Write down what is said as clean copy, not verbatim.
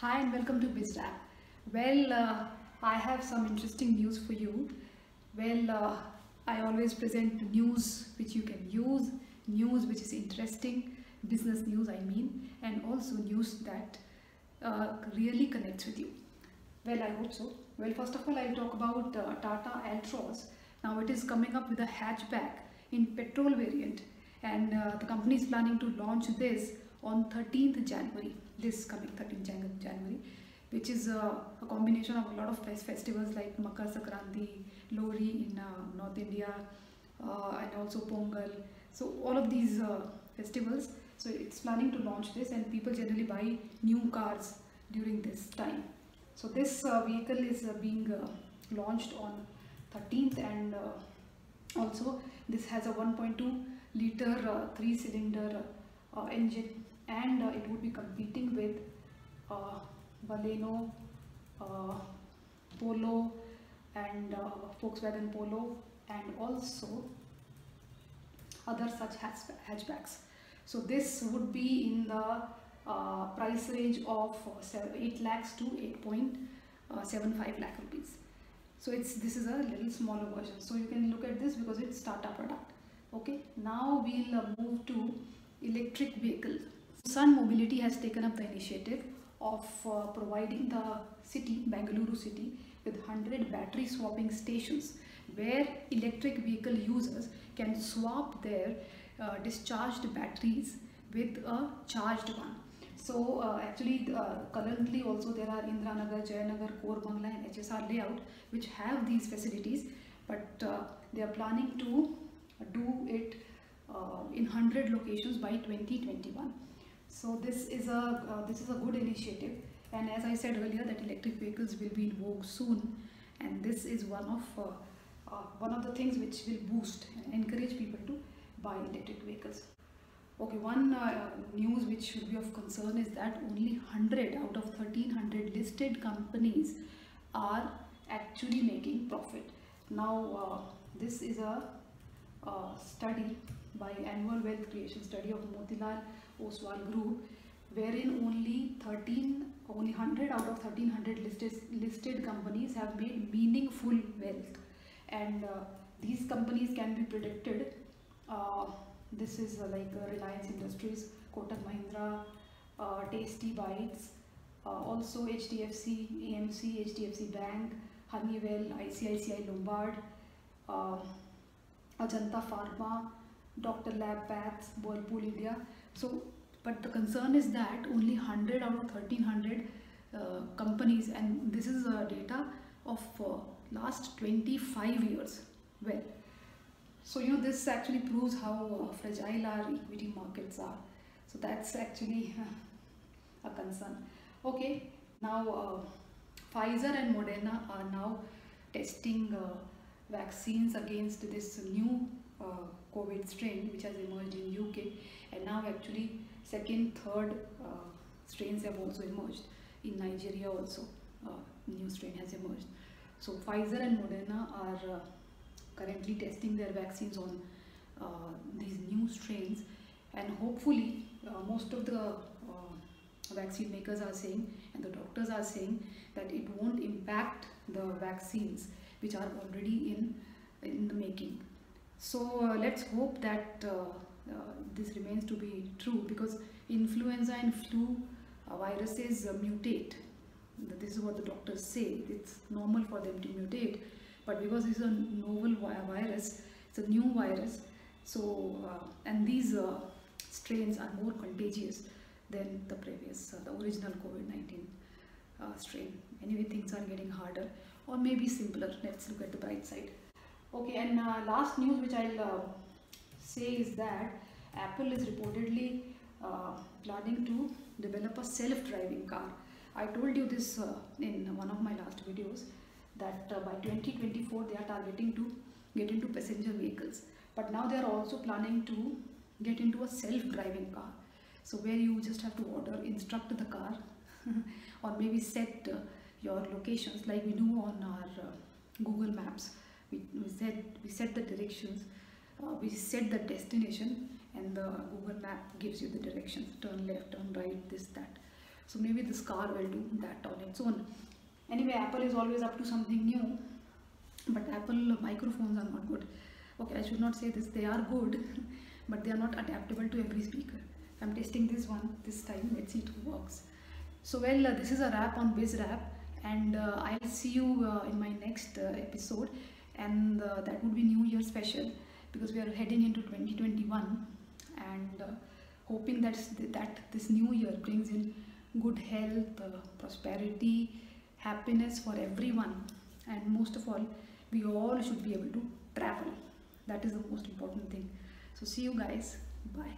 Hi and welcome to BizRap. I have some interesting news for you. I always present news which you can use, news which is interesting, business news I mean, and also news that really connects with you. Well, I hope so. Well, first of all, I'll talk about Tata Altroz. Now, it is coming up with a hatchback in petrol variant, and the company is planning to launch this on 13th January, this coming 13th January, which is a combination of a lot of festivals like Makar Sankranti, Lohri in North India, and also Pongal. So, all of these festivals. So, it's planning to launch this, and people generally buy new cars during this time. So this vehicle is being launched on 13th, and also this has a 1.2 liter 3-cylinder engine, and it would be competing with Baleno, uh, Polo, and Volkswagen Polo, and also other such hatchbacks. So this would be in the price range of 8 lakhs to 8.75 lakh rupees. So this is a little smaller version. So you can look at this because it's Tata product. Okay, now we'll move to electric vehicles. Sun Mobility has taken up the initiative of providing the city, Bengaluru city, with 100 battery swapping stations where electric vehicle users can swap their discharged batteries with a charged one. So currently also there are Indiranagar, Jayanagar, Korbangla and HSR layout which have these facilities, but they are planning to do it in 100 locations by 2021. So this is a good initiative, and as I said earlier that electric vehicles will be in vogue soon, and this is one of the things which will boost and encourage people to buy electric vehicles. Okay, one news which should be of concern is that only 100 out of 1300 listed companies are actually making profit. Now, this is a study by Annual Wealth Creation Study of Motilal Oswal Group, wherein only 100 out of 1300 listed companies have made meaningful wealth, and these companies can be predicted. This is like Reliance Industries, Kotak Mahindra, Tasty Bites, also HDFC, AMC, HDFC Bank, Honeywell, ICICI Lombard, Ajanta Pharma, Dr. Lab Paths, Whirlpool India. So, but the concern is that only 100 out of 1300 companies, and this is data of last 25 years. Well, so this actually proves how fragile our equity markets are. So that's actually a concern. Okay, now Pfizer and Moderna are now testing vaccines against this new COVID strain which has emerged in UK, and now actually second, third strains have also emerged in Nigeria. Also, new strain has emerged. So Pfizer and Moderna are currently testing their vaccines on these new strains, and hopefully most of the vaccine makers are saying, and the doctors are saying, that it won't impact the vaccines which are already in the making. So let's hope that this remains to be true, because influenza and flu viruses mutate. This is what the doctors say. It's normal for them to mutate, but because it's a novel virus, it's a new virus, so and these strains are more contagious than the previous, the original COVID-19 strain. Anyway, things are getting harder, or maybe simpler. Let's look at the bright side. Okay, and last news which I'll say is that Apple is reportedly planning to develop a self-driving car. I told you this in one of my last videos, that by 2024 they are targeting to get into passenger vehicles, but now they are also planning to get into a self-driving car. So where you just have to instruct the car or maybe set your locations like we do on our Google Maps. We set the directions, we set the destination, and the Google Map gives you the directions, turn left, turn right, this, that. So maybe this car will do that on its own. Anyway, Apple is always up to something new, but Apple microphones are not good. Okay, I should not say this, they are good, but they are not adaptable to every speaker. I'm testing this one this time, let's see if it works. So well, this is a wrap on BizRap, and I'll see you in my next episode, and that would be New Year special, because we are heading into 2021, and hoping that this new year brings in good health, prosperity, happiness for everyone, and most of all, we all should be able to travel. That is the most important thing. So see you guys, bye.